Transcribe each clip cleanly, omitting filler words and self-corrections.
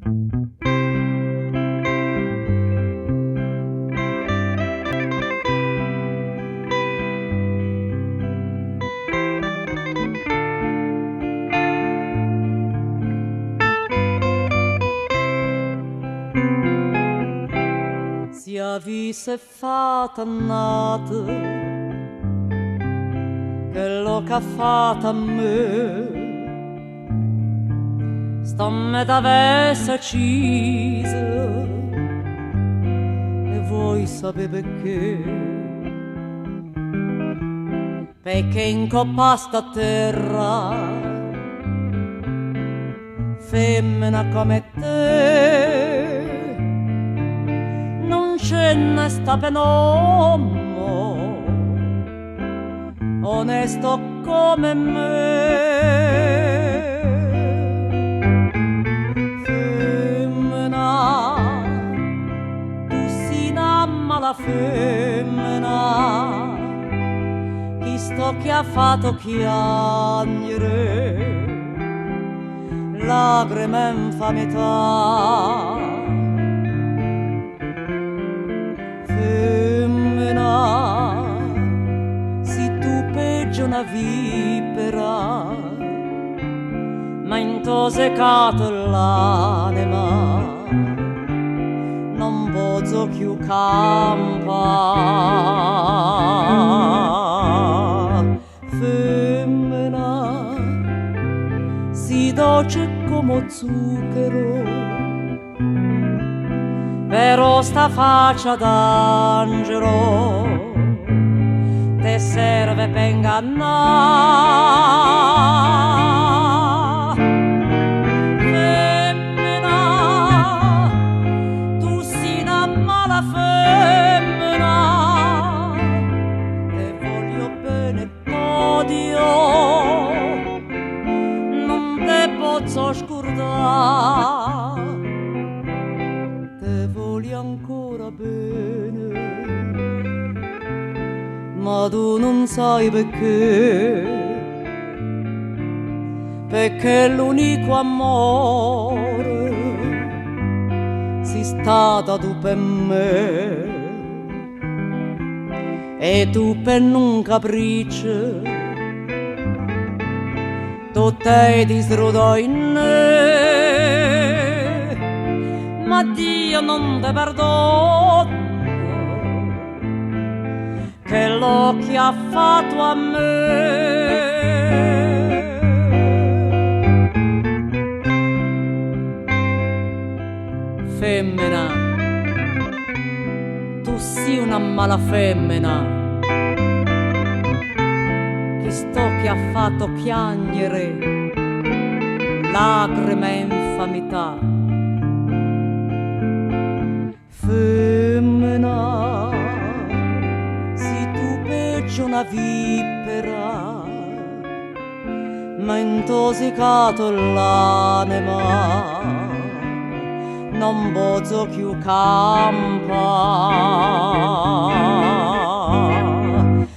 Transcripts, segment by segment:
Si avesse fatta nata quello che ha fatto a me, sta me t'avesse uccisa e voi sapete perché? Perché in coppa sta terra femmina come te non ce ne sta per uomo onesto come me. Femmina, tu sei una mala femmina, chi sto che ha fatto piangere lacrime in infamità. Femmina, si tu peggio una vipera, ma intosecato l'anima, non posso più campare. Femmina, si dolce come zucchero, però sta faccia d'angelo te serve per ingannare. Femmina, tu sei una mala femmina, te voglio bene, t'odio, non te posso scordare, te voglio ancora bene, ma tu non sai perché l'unico amore sei stata tu per me e tu per un capriccio tu ti distrutto in me, ma Dio non ti perdono che lo che ha fatto a me. Femmina, tu sei una mala femmina, che sto che ha fatto piangere lacrime e infamità. Femmina, una vipera, ma intosicato l'anima, non posso più campare.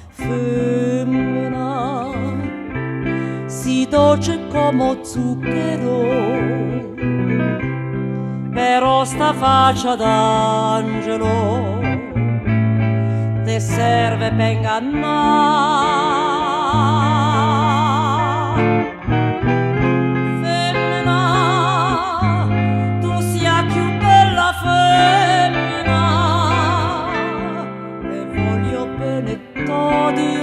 Femmina, si dolce come zucchero, però sta faccia d'angelo te serve per ingannare. Femmina, tu sia più bella femmina, e voglio bene t'odio,